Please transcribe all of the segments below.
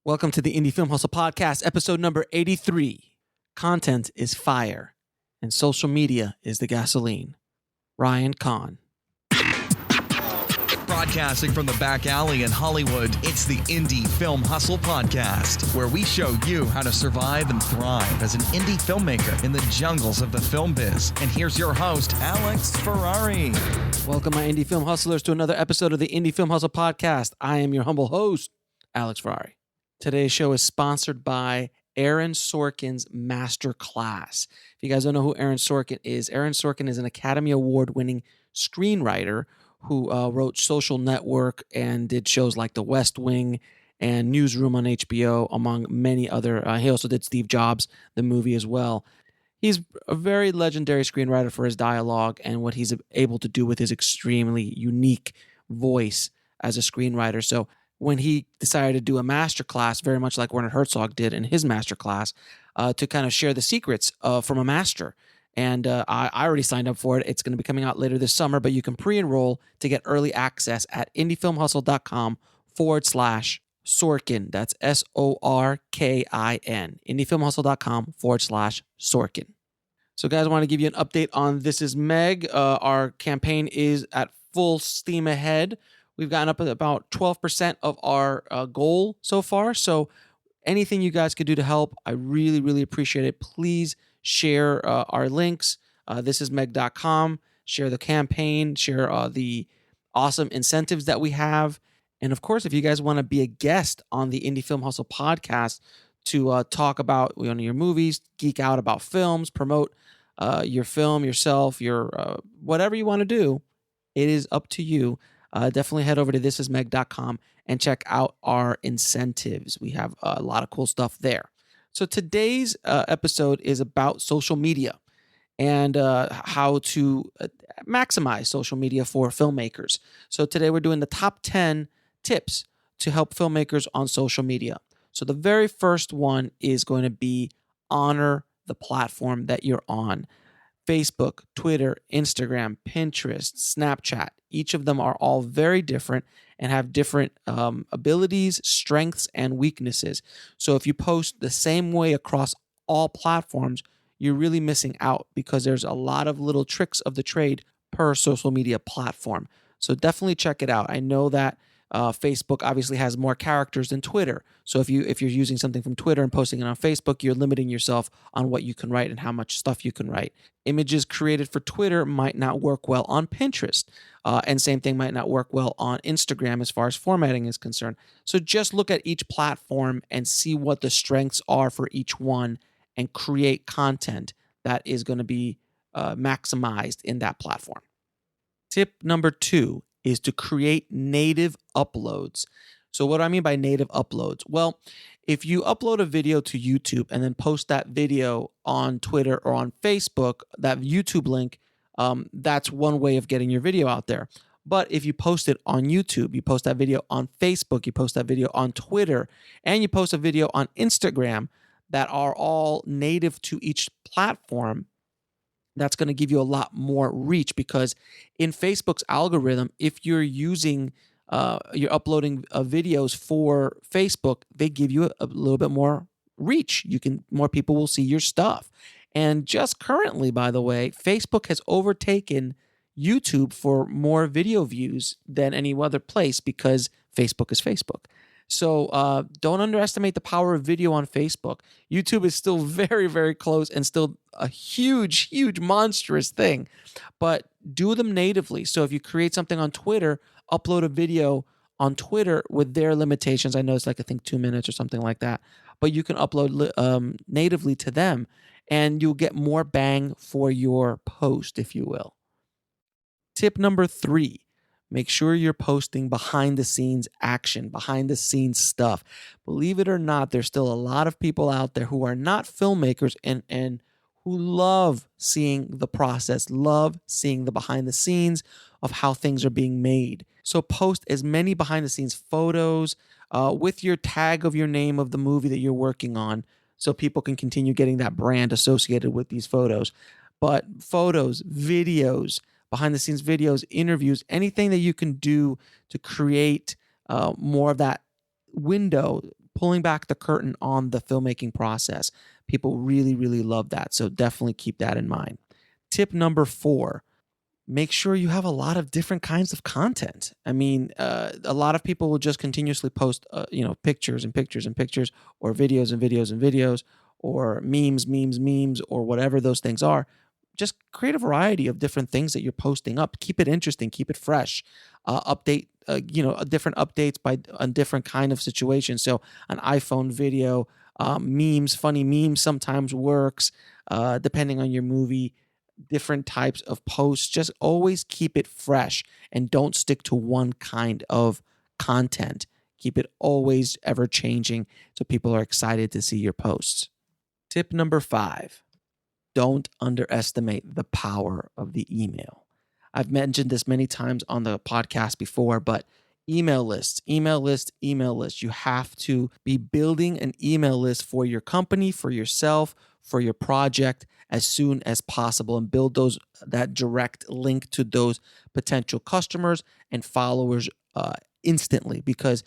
Welcome to the Indie Film Hustle Podcast, episode number 83. Content is fire, and social media is the gasoline. Ryan Kahn. Broadcasting from the back alley in Hollywood, it's the Indie Film Hustle Podcast, where we show you how to survive and thrive as an indie filmmaker in the jungles of the film biz. And here's your host, Alex Ferrari. Welcome, my Indie Film Hustlers, to another episode of the Indie Film Hustle Podcast. I am your humble host, Alex Ferrari. Today's show is sponsored by Aaron Sorkin's Masterclass. If you guys don't know who Aaron Sorkin is an Academy Award-winning screenwriter who wrote Social Network and did shows like The West Wing and Newsroom on HBO, among many other. He also did Steve Jobs, the movie, as well. He's a very legendary screenwriter for his dialogue and what he's able to do with his extremely unique voice as a screenwriter. So when he decided to do a masterclass, very much like Werner Herzog did in his masterclass, to kind of share the secrets from a master. And I already signed up for it. It's going to be coming out later this summer, but you can pre-enroll to get early access at indiefilmhustle.com/Sorkin. That's SORKIN. indiefilmhustle.com/Sorkin. So guys, I want to give you an update on This Is Meg. Our campaign is at full steam ahead. We've gotten up at about 12% of our goal so far. So anything you guys could do to help, I really, really appreciate it. Please share our links, thisismeg.com, share the campaign, share the awesome incentives that we have. And of course, if you guys want to be a guest on the Indie Film Hustle podcast to talk about your movies, geek out about films, promote your film, yourself, your whatever you want to do, it is up to you. Definitely head over to thisismeg.com and check out our incentives. We have a lot of cool stuff there. So today's episode is about social media and how to maximize social media for filmmakers. So today we're doing the top 10 tips to help filmmakers on social media. So the very first one is going to be honor the platform that you're on. Facebook, Twitter, Instagram, Pinterest, Snapchat. Each of them are all very different and have different abilities, strengths, and weaknesses. So if you post the same way across all platforms, you're really missing out because there's a lot of little tricks of the trade per social media platform. So definitely check it out. I know that Facebook obviously has more characters than Twitter. So if you're using something from Twitter and posting it on Facebook, you're limiting yourself on what you can write and how much stuff you can write. Images created for Twitter might not work well on Pinterest. And same thing might not work well on Instagram as far as formatting is concerned. So just look at each platform and see what the strengths are for each one and create content that is going to be maximized in that platform. Tip number 2 is to create native uploads. So what do I mean by native uploads? Well, if you upload a video to YouTube and then post that video on Twitter or on Facebook, that YouTube link, that's one way of getting your video out there. But if you post it on YouTube, you post that video on Facebook, you post that video on Twitter, and you post a video on Instagram that are all native to each platform, that's going to give you a lot more reach because in Facebook's algorithm, if you're using, you're uploading videos for Facebook, they give you a little bit more reach. More people will see your stuff. And just currently, by the way, Facebook has overtaken YouTube for more video views than any other place because Facebook is Facebook. So don't underestimate the power of video on Facebook. YouTube is still very, very close and still a huge, huge, monstrous thing. But do them natively. So if you create something on Twitter, upload a video on Twitter with their limitations. I know it's like, I think 2 minutes or something like that. But you can upload natively to them and you'll get more bang for your post, if you will. Tip number 3. Make sure you're posting behind the scenes action, behind the scenes stuff. Believe it or not, there's still a lot of people out there who are not filmmakers and who love seeing the process, love seeing the behind the scenes of how things are being made. So post as many behind the scenes photos with your tag of your name of the movie that you're working on so people can continue getting that brand associated with these photos. But photos, videos, behind the scenes videos, interviews, anything that you can do to create more of that window, pulling back the curtain on the filmmaking process. People really, really love that. So definitely keep that in mind. Tip number 4, make sure you have a lot of different kinds of content. I mean, a lot of people will just continuously post, pictures and pictures and pictures, or videos and videos and videos, or memes, or whatever those things are. Just create a variety of different things that you're posting up. Keep it interesting, keep it fresh. Update, different updates by on different kind of situations. So an iPhone video, memes, funny memes sometimes works, depending on your movie. Different types of posts. Just always keep it fresh and don't stick to one kind of content. Keep it always ever changing so people are excited to see your posts. Tip number 5, don't underestimate the power of the email. I've mentioned this many times on the podcast before, but email lists. You have to be building an email list for your company, for yourself, for your project as soon as possible, and build that direct link to those potential customers and followers instantly, because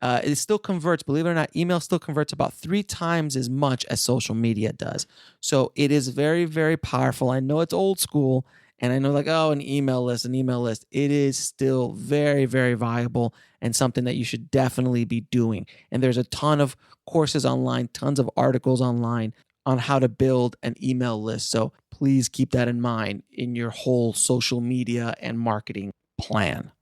it still converts. Believe it or not, email still converts about 3 times as much as social media does. So it is very, very powerful. I know it's old school, and I know an email list. It is still very, very viable and something that you should definitely be doing. And there's a ton of courses online, tons of articles online on how to build an email list. So please keep that in mind in your whole social media and marketing plan.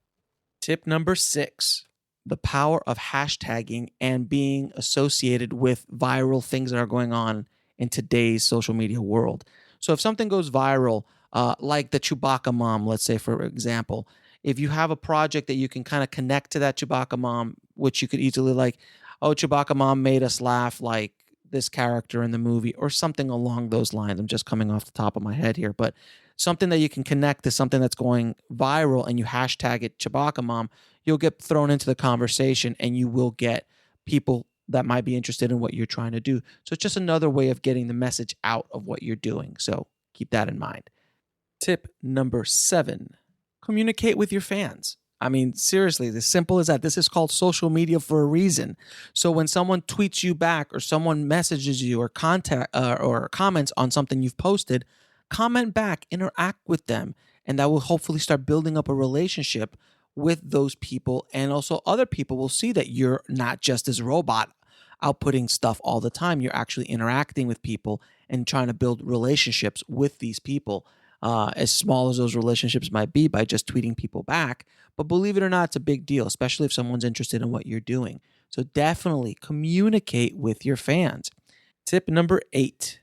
Tip number 6, the power of hashtagging and being associated with viral things that are going on in today's social media world. So if something goes viral, like the Chewbacca mom, let's say, for example, if you have a project that you can kind of connect to that Chewbacca mom, which you could easily Chewbacca mom made us laugh like this character in the movie, or something along those lines. I'm just coming off the top of my head here, but something that you can connect to something that's going viral, and you hashtag it Chewbacca mom, you'll get thrown into the conversation and you will get people that might be interested in what you're trying to do. So it's just another way of getting the message out of what you're doing. So keep that in mind. Tip number 7, communicate with your fans. I mean, seriously, as simple as that. This is called social media for a reason. So when someone tweets you back, or someone messages you, or or comments on something you've posted, comment back, interact with them, and that will hopefully start building up a relationship with those people. And also other people will see that you're not just this robot outputting stuff all the time. You're actually interacting with people and trying to build relationships with these people. As small as those relationships might be, by just tweeting people back. But believe it or not, it's a big deal, especially if someone's interested in what you're doing. So definitely communicate with your fans. Tip number 8,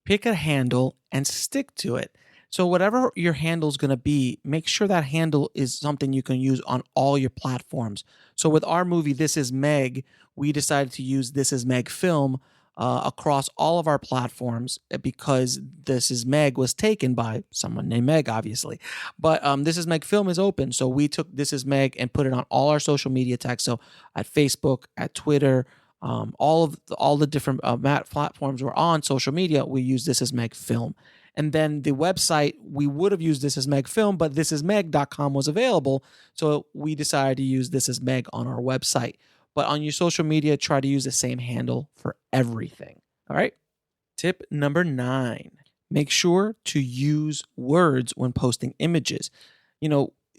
pick a handle and stick to it. So whatever your handle is going to be, make sure that handle is something you can use on all your platforms. So with our movie, This Is Meg, we decided to use This Is Meg Film across all of our platforms, because This Is Meg was taken by someone named Meg, obviously. But This Is Meg Film is open. So we took This Is Meg and put it on all our social media tags. So at Facebook, at Twitter, all the different platforms we're on social media, we use This Is Meg Film. And then the website, we would have used This Is Meg Film, but thisismeg.com was available. So we decided to use This Is Meg on our website. But on your social media, try to use the same handle for everything. All right. Tip number 9, make sure to use words when posting images.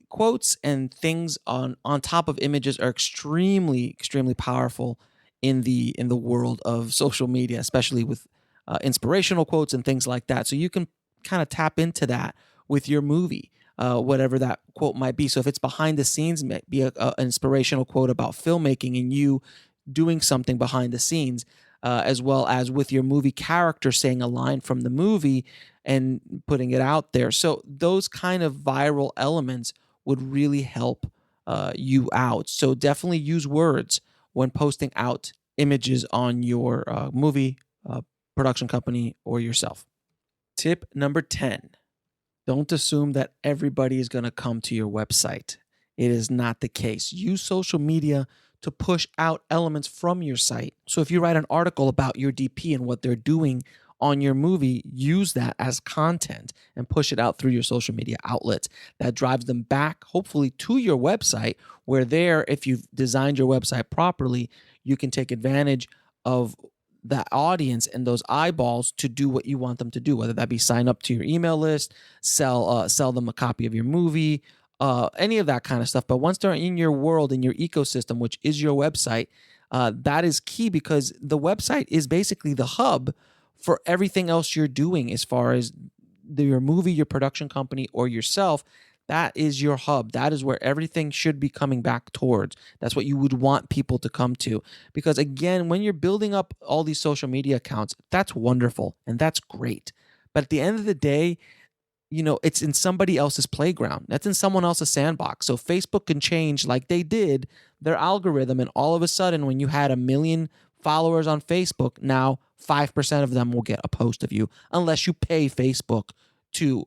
Quotes and things on top of images are extremely, extremely powerful in the world of social media, especially with inspirational quotes and things like that. So you can kind of tap into that with your movie. Whatever that quote might be. So if it's behind the scenes, it might be an inspirational quote about filmmaking and you doing something behind the scenes, as well as with your movie character saying a line from the movie and putting it out there. So those kind of viral elements would really help you out. So definitely use words when posting out images on your movie, production company, or yourself. Tip number 10. Don't assume that everybody is going to come to your website. It is not the case. Use social media to push out elements from your site. So if you write an article about your DP and what they're doing on your movie, use that as content and push it out through your social media outlets. That drives them back, hopefully, to your website, where there, if you've designed your website properly, you can take advantage of that audience and those eyeballs to do what you want them to do, whether that be sign up to your email list, sell them a copy of your movie, any of that kind of stuff. But once they're in your world, in your ecosystem, which is your website, that is key, because the website is basically the hub for everything else you're doing as far as your movie, your production company, or yourself. That is your hub. That is where everything should be coming back towards. That's what you would want people to come to. Because again, when you're building up all these social media accounts, that's wonderful and that's great. But at the end of the day, it's in somebody else's playground. That's in someone else's sandbox. So Facebook can change, like they did, their algorithm. And all of a sudden, when you had 1 million followers on Facebook, now 5% of them will get a post of you, unless you pay Facebook to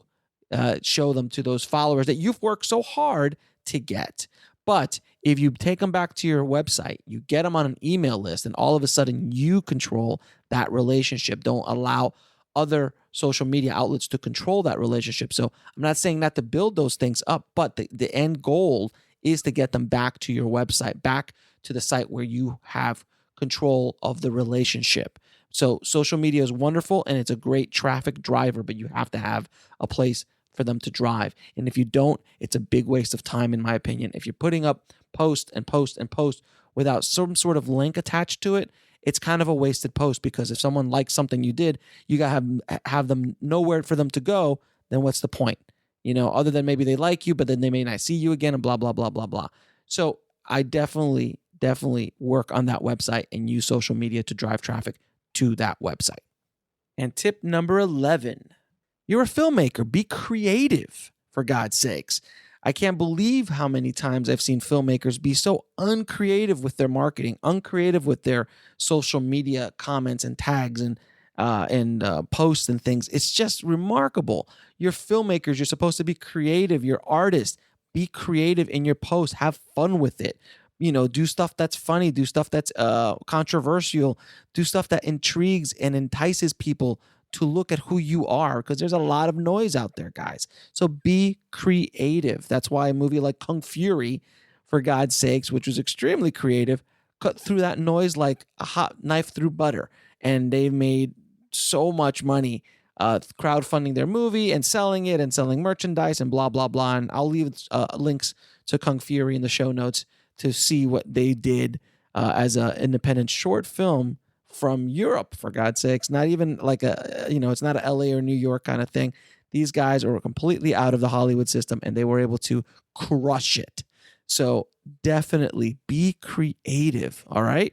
show them to those followers that you've worked so hard to get. But if you take them back to your website, you get them on an email list, and all of a sudden you control that relationship. Don't allow other social media outlets to control that relationship. So I'm not saying not to build those things up, but the end goal is to get them back to your website, back to the site where you have control of the relationship. So social media is wonderful and it's a great traffic driver, but you have to have a place for them to drive. And if you don't, it's a big waste of time, in my opinion. If you're putting up post and post and post without some sort of link attached to it, it's kind of a wasted post, because if someone likes something you did, you got to have them nowhere for them to go. Then what's the point? Other than maybe they like you, but then they may not see you again, and blah, blah, blah, blah, blah. So I definitely work on that website and use social media to drive traffic to that website. And tip number 11, you're a filmmaker. Be creative, for God's sakes. I can't believe how many times I've seen filmmakers be so uncreative with their marketing, uncreative with their social media comments and tags and posts and things. It's just remarkable. You're filmmakers. You're supposed to be creative. You're artists. Be creative in your posts. Have fun with it. Do stuff that's funny. Do stuff that's controversial. Do stuff that intrigues and entices people to look at who you are, because there's a lot of noise out there, guys. So be creative. That's why a movie like Kung Fury, for God's sakes, which was extremely creative, cut through that noise like a hot knife through butter. And they made so much money crowdfunding their movie and selling it and selling merchandise and blah, blah, blah. And I'll leave links to Kung Fury in the show notes to see what they did as an independent short film from Europe, for God's sakes. Not even like it's not a LA or New York kind of thing. These guys are completely out of the Hollywood system, and they were able to crush it. So definitely be creative. All right.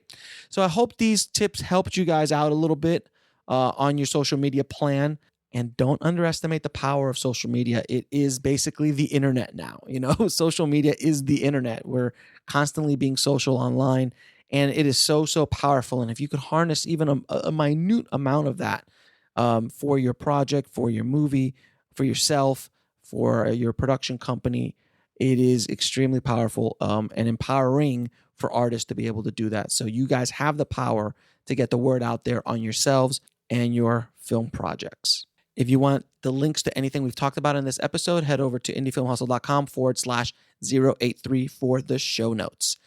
So I hope these tips helped you guys out a little bit on your social media plan. And don't underestimate the power of social media. It is basically the internet now. Social media is the internet. We're constantly being social online. And it is so, so powerful. And if you could harness even a minute amount of that for your project, for your movie, for yourself, for your production company, it is extremely powerful and empowering for artists to be able to do that. So you guys have the power to get the word out there on yourselves and your film projects. If you want the links to anything we've talked about in this episode, head over to indiefilmhustle.com/083 for the show notes.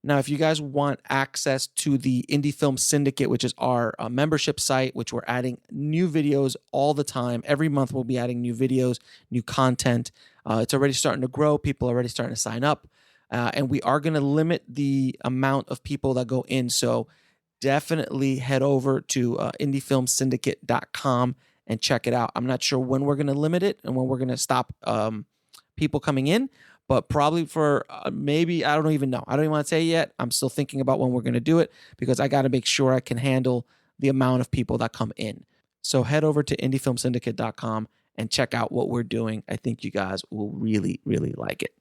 Now, if you guys want access to the Indie Film Syndicate, which is our membership site, which we're adding new videos all the time. Every month we'll be adding new videos, new content. It's already starting to grow. People are already starting to sign up. And we are going to limit the amount of people that go in. So definitely head over to indiefilmsyndicate.com and check it out. I'm not sure when we're going to limit it and when we're going to stop people coming in. But probably for maybe, I don't even know. I don't even want to say yet. I'm still thinking about when we're going to do it, because I got to make sure I can handle the amount of people that come in. So head over to indiefilmsyndicate.com and check out what we're doing. I think you guys will really, really like it.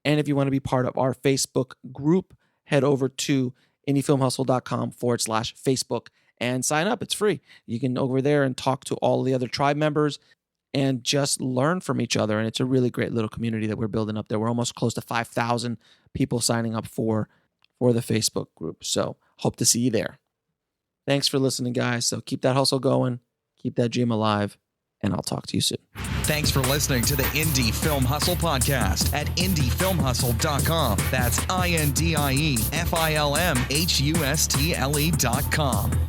And if you want to be part of our Facebook group, head over to indiefilmhustle.com/Facebook and sign up. It's free. You can over there and talk to all the other tribe members and just learn from each other. And it's a really great little community that we're building up there. We're almost close to 5,000 people signing up for the Facebook group. So hope to see you there. Thanks for listening, guys. So keep that hustle going, keep that dream alive, and I'll talk to you soon. Thanks for listening to the Indie Film Hustle podcast at indiefilmhustle.com. That's INDIEFILMHUSTLE.com.